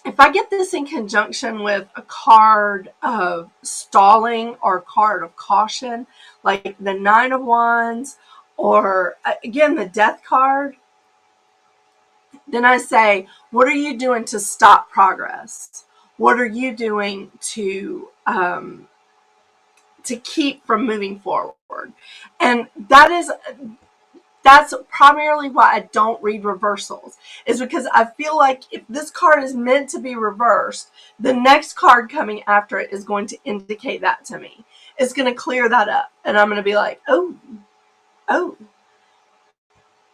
if I get this in conjunction with a card of stalling or a card of caution, like the Nine of Wands, or again, the Death card, then I say, what are you doing to stop progress? What are you doing to keep from moving forward? And that's primarily why I don't read reversals, is because I feel like if this card is meant to be reversed, the next card coming after it is going to indicate that to me. It's going to clear that up. And I'm going to be like, oh,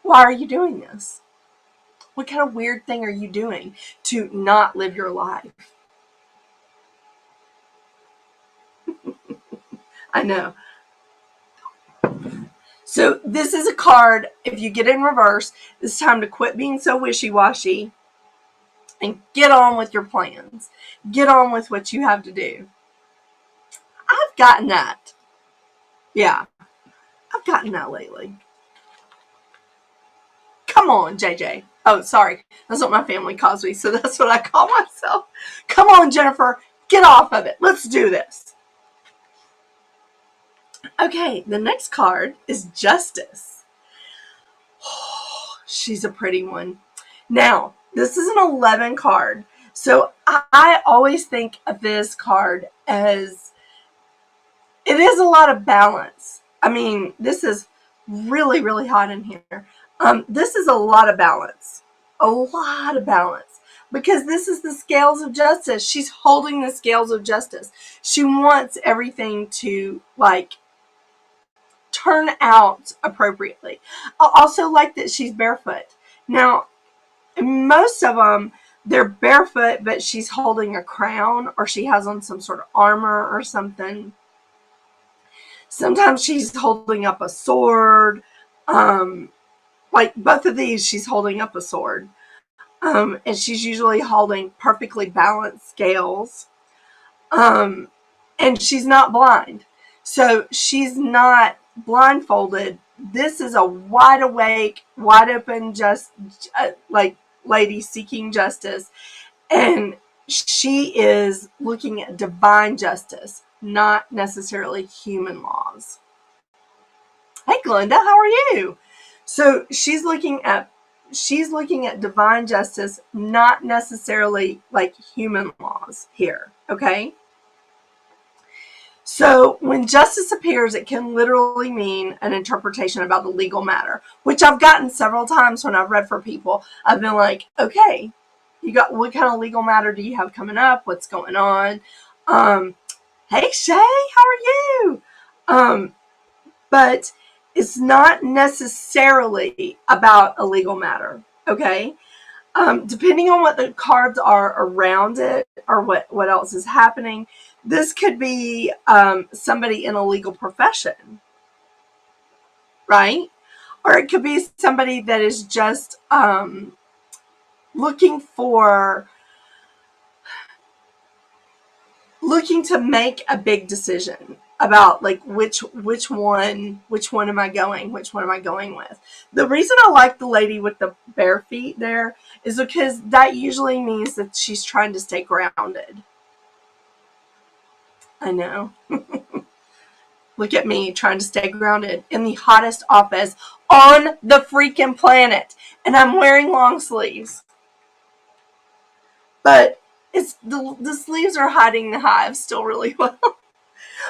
why are you doing this? What kind of weird thing are you doing to not live your life? I know. So this is a card, if you get in reverse, it's time to quit being so wishy-washy and get on with your plans. Get on with what you have to do. I've gotten that. Yeah, I've gotten that lately. Come on, JJ. Oh, sorry. That's what my family calls me, so that's what I call myself. Come on, Jennifer. Get off of it. Let's do this. Okay, the next card is Justice. She's a pretty one. Now, this is an 11 card. So I always think of this card as it is a lot of balance. I mean, this is really, really hot in here. This is a lot of balance. A lot of balance. Because this is the scales of justice. She's holding the scales of justice. She wants everything to, turn out appropriately. I also like that she's barefoot. Now, most of them, they're barefoot, but she's holding a crown, or she has on some sort of armor or something. Sometimes she's holding up a sword. Like both of these, she's holding up a sword. And she's usually holding perfectly balanced scales. And she's not blind. So she's not blindfolded. This is a wide awake, wide open, lady seeking justice. And she is looking at divine justice, not necessarily human laws. Hey, Glenda, how are you? So she's looking at divine justice, not necessarily like human laws here. Okay. So when justice appears, it can literally mean an interpretation about the legal matter, which I've gotten several times when I've read for people. I've been like, okay, what kind of legal matter do you have coming up? What's going on? Hey, Shay, how are you? But it's not necessarily about a legal matter, okay? Depending on what the cards are around it or what else is happening, this could be somebody in a legal profession, right? Or it could be somebody that is just looking to make a big decision. about like which one am I going with. The reason I like the lady with the bare feet there is because that usually means that she's trying to stay grounded. I know. Look at me trying to stay grounded in the hottest office on the freaking planet, and I'm wearing long sleeves. But it's the sleeves are hiding the hives still really well.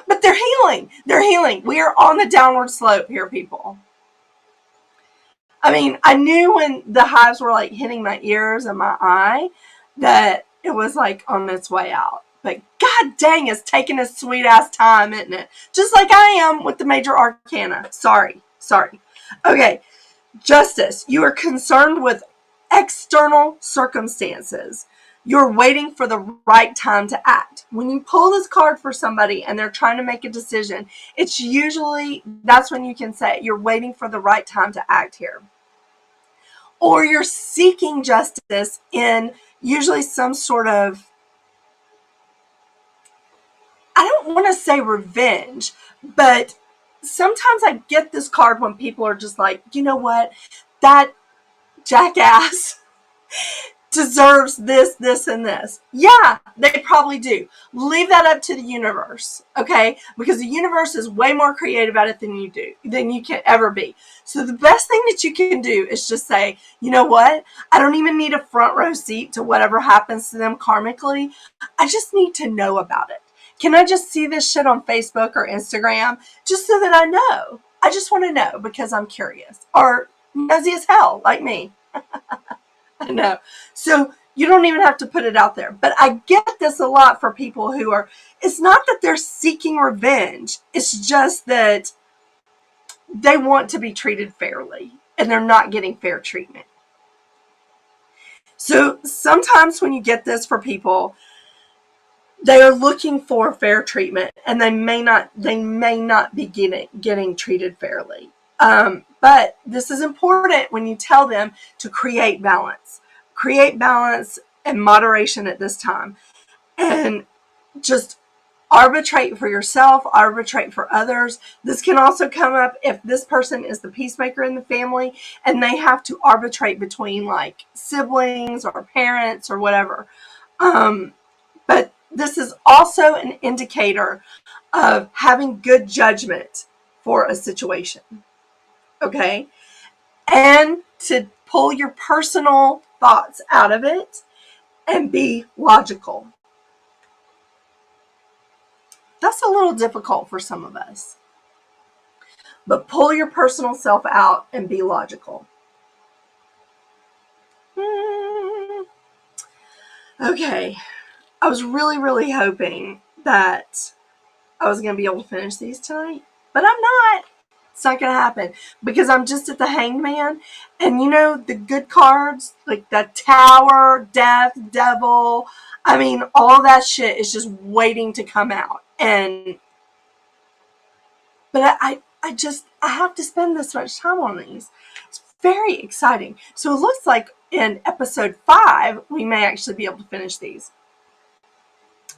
But they're healing. They're healing. We are on the downward slope here, people. I mean, I knew when the hives were like hitting my ears and my eye that it was like on its way out. But god dang, it's taking a sweet ass time, isn't it? Just like I am with the Major Arcana. Sorry. Okay, Justice. You are concerned with external circumstances. You're waiting for the right time to act. When you pull this card for somebody and they're trying to make a decision, it's usually, that's when you can say you're waiting for the right time to act here. Or you're seeking justice in usually some sort of, I don't want to say revenge, but sometimes I get this card when people are just like, you know what, that jackass deserves this, and this. Yeah, they probably do. Leave that up to the universe, okay? Because the universe is way more creative at it than you can ever be. So the best thing that you can do is just say, you know what? I don't even need a front row seat to whatever happens to them karmically. I just need to know about it. Can I just see this shit on Facebook or Instagram just so that I know? I just want to know because I'm curious. Or nosy as hell, like me. I know. So you don't even have to put it out there. But I get this a lot for people who are, it's not that they're seeking revenge. It's just that they want to be treated fairly and they're not getting fair treatment. So sometimes when you get this for people, they are looking for fair treatment and they may not be getting treated fairly. But this is important when you tell them to create balance and moderation at this time, and just arbitrate for yourself, arbitrate for others. This can also come up if this person is the peacemaker in the family and they have to arbitrate between like siblings or parents or whatever. But this is also an indicator of having good judgment for a situation. Okay? And to pull your personal thoughts out of it and be logical. That's a little difficult for some of us. But pull your personal self out and be logical. Okay. I was really, really hoping that I was going to be able to finish these tonight, but I'm not. It's not going to happen because I'm just at the Hanged Man, and you know the good cards like the Tower, Death, Devil. I mean, all that shit is just waiting to come out, but I have to spend this much time on these. It's very exciting. So it looks like in episode 5 we may actually be able to finish these.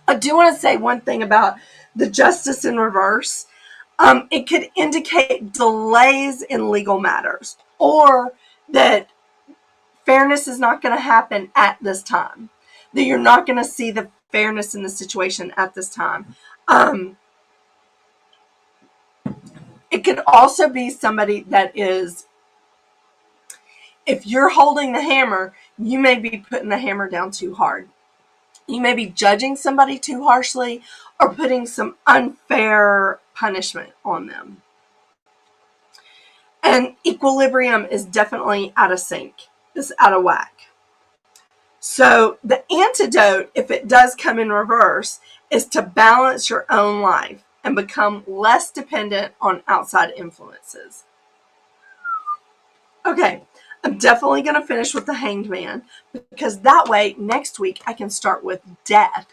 I do want to say one thing about the Justice in reverse. It could indicate delays in legal matters or that fairness is not going to happen at this time, that you're not going to see the fairness in the situation at this time. It could also be somebody that is, if you're holding the hammer, you may be putting the hammer down too hard. You may be judging somebody too harshly or putting some unfair punishment on them. And equilibrium is definitely out of sync. It's out of whack. So the antidote, if it does come in reverse, is to balance your own life and become less dependent on outside influences. Okay, I'm definitely going to finish with the Hanged Man because that way next week I can start with Death.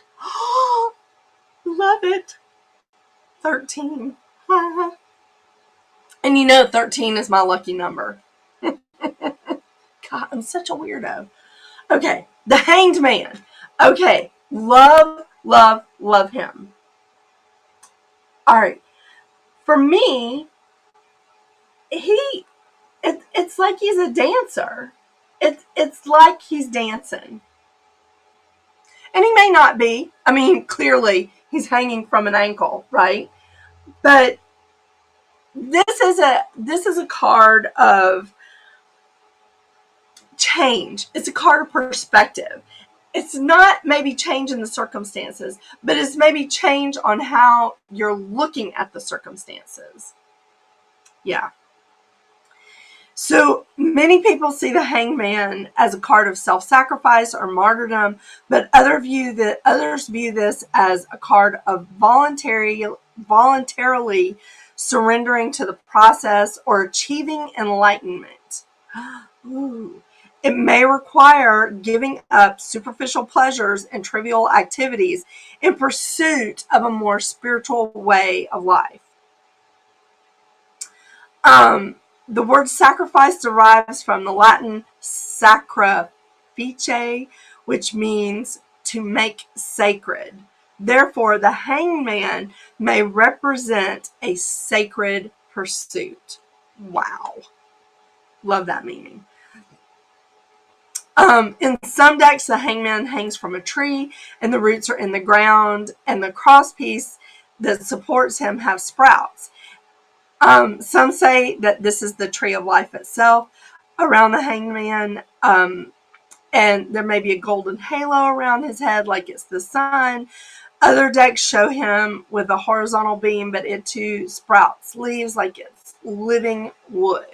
Love it. 13. And you know 13 is my lucky number. God, I'm such a weirdo. Okay, the Hanged Man. Okay, love him. All right, for me, it's like he's a dancer. It's like he's dancing. And he may not be. I mean, clearly he's hanging from an ankle, right? But this is a card of change. It's a card of perspective. It's not maybe change in the circumstances, but it's maybe change on how you're looking at the circumstances. Yeah. So many people see the Hangman as a card of self-sacrifice or martyrdom, but others view this as a card of voluntarily surrendering to the process or achieving enlightenment. Ooh. It may require giving up superficial pleasures and trivial activities in pursuit of a more spiritual way of life. The word sacrifice derives from the Latin sacrifice, which means to make sacred. Therefore, the hangman may represent a sacred pursuit. Wow. Love that meaning. In some decks, the hangman hangs from a tree and the roots are in the ground, and the crosspiece that supports him have sprouts. Some say that this is the tree of life itself around the hangman, and there may be a golden halo around his head like it's the sun. Other decks show him with a horizontal beam, but it too sprouts leaves like it's living wood.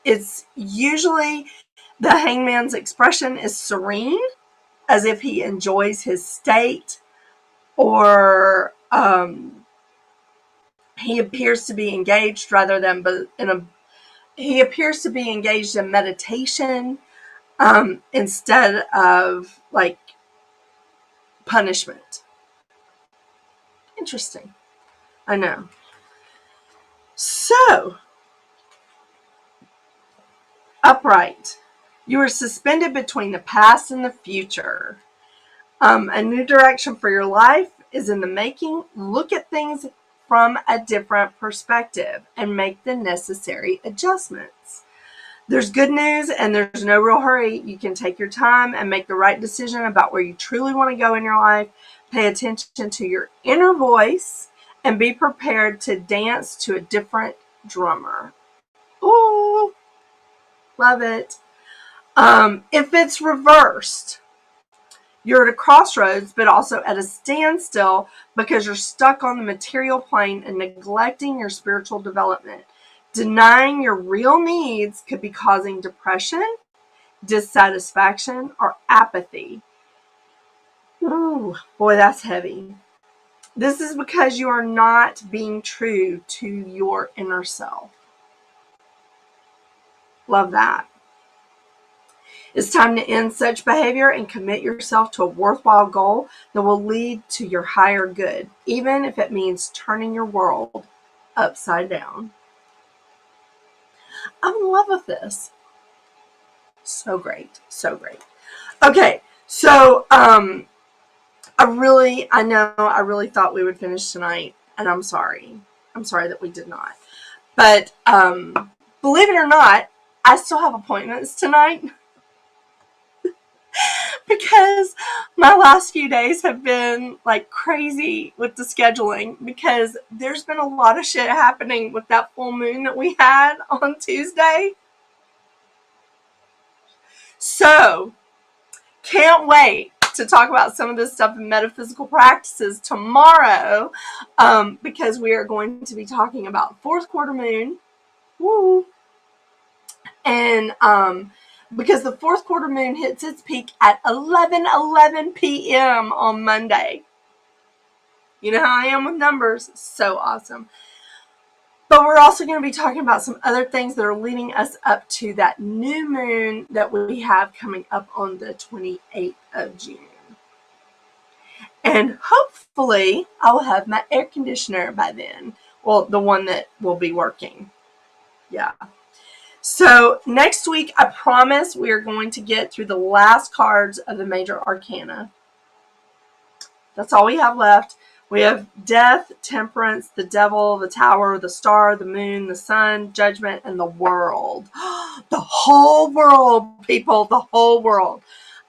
It's usually the hangman's expression is serene, as if he enjoys his state, or he appears to be engaged he appears to be engaged in meditation instead of like punishment. Interesting. I know. So, upright. You are suspended between the past and the future. A new direction for your life is in the making. Look at things from a different perspective and make the necessary adjustments. There's good news and there's no real hurry. You can take your time and make the right decision about where you truly want to go in your life. Pay attention to your inner voice and be prepared to dance to a different drummer. Ooh, love it. If it's reversed, you're at a crossroads, but also at a standstill because you're stuck on the material plane and neglecting your spiritual development. Denying your real needs could be causing depression, dissatisfaction, or apathy. Ooh, boy, that's heavy. This is because you are not being true to your inner self. Love that. It's time to end such behavior and commit yourself to a worthwhile goal that will lead to your higher good, even if it means turning your world upside down. I'm in love with this. So great. So great. Okay, so I really thought we would finish tonight, and I'm sorry. I'm sorry that we did not. But believe it or not, I still have appointments tonight. Because my last few days have been like crazy with the scheduling, because there's been a lot of shit happening with that full moon that we had on Tuesday. So, can't wait to talk about some of this stuff in metaphysical practices tomorrow, because we are going to be talking about fourth quarter moon. Woo! And because the fourth quarter moon hits its peak at 11:11 p.m. on Monday. You know how I am with numbers. So awesome. But we're also going to be talking about some other things that are leading us up to that new moon that we have coming up on the 28th of June. And hopefully I will have my air conditioner by then. Well, the one that will be working. Yeah. So next week, I promise we are going to get through the last cards of the Major Arcana. That's all we have left. We have death, temperance, the devil, the tower, the star, the moon, the sun, judgment, and the world. The whole world, people, the whole world.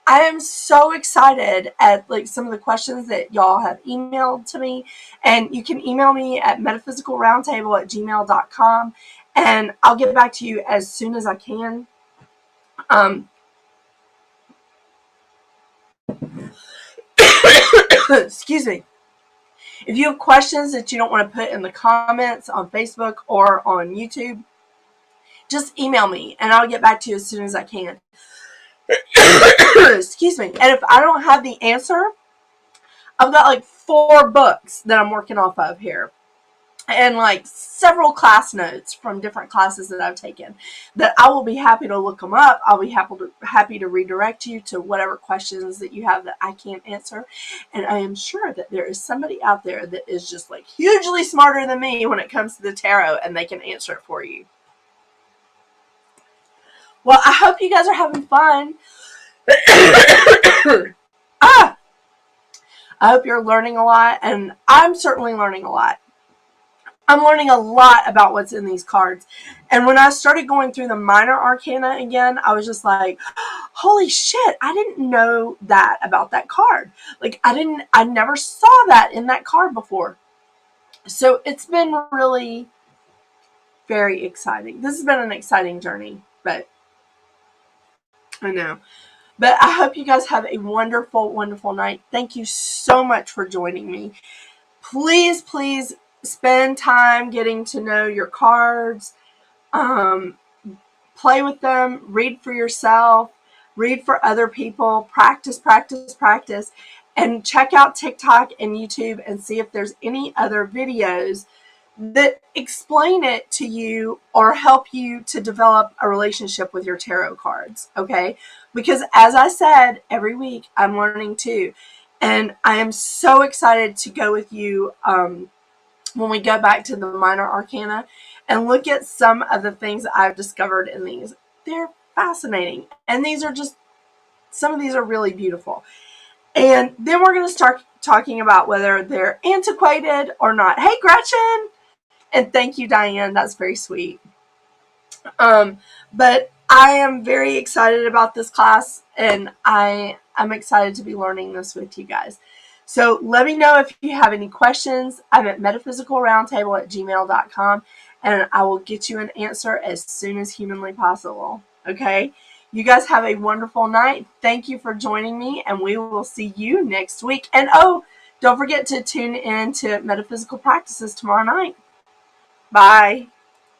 I am so excited at like some of the questions that y'all have emailed to me. And you can email me at metaphysicalroundtable@gmail.com, and I'll get back to you as soon as I can. Excuse me. If you have questions that you don't want to put in the comments on Facebook or on YouTube, just email me and I'll get back to you as soon as I can. Excuse me. And if I don't have the answer, I've got like 4 books that I'm working off of here, and like several class notes from different classes that I've taken that I will be happy to look them up. I'll be happy to redirect you to whatever questions that you have that I can't answer. And I am sure that there is somebody out there that is just like hugely smarter than me when it comes to the tarot, and they can answer it for you. Well, I hope you guys are having fun. I hope you're learning a lot, and I'm certainly learning a lot. I'm learning a lot about what's in these cards. And when I started going through the Minor Arcana again, I was just like, holy shit, I didn't know that about that card. Like, I never saw that in that card before. So it's been really very exciting. This has been an exciting journey, but I know. But I hope you guys have a wonderful, wonderful night. Thank you so much for joining me. Please, please spend time getting to know your cards. Play with them. Read for yourself. Read for other people. Practice, practice, practice. And check out TikTok and YouTube and see if there's any other videos that explain it to you or help you to develop a relationship with your tarot cards, okay? Because as I said, every week I'm learning too. And I am so excited to go with you when we go back to the Minor Arcana and look at some of the things that I've discovered in these. They're fascinating. And these are just, some of these are really beautiful. And then we're going to start talking about whether they're antiquated or not. Hey, Gretchen! And thank you, Diane. That's very sweet. But I am very excited about this class, and I'm excited to be learning this with you guys. So let me know if you have any questions. I'm at metaphysicalroundtable@gmail.com, and I will get you an answer as soon as humanly possible. Okay? You guys have a wonderful night. Thank you for joining me, and we will see you next week. And oh, don't forget to tune in to Metaphysical Practices tomorrow night. Bye.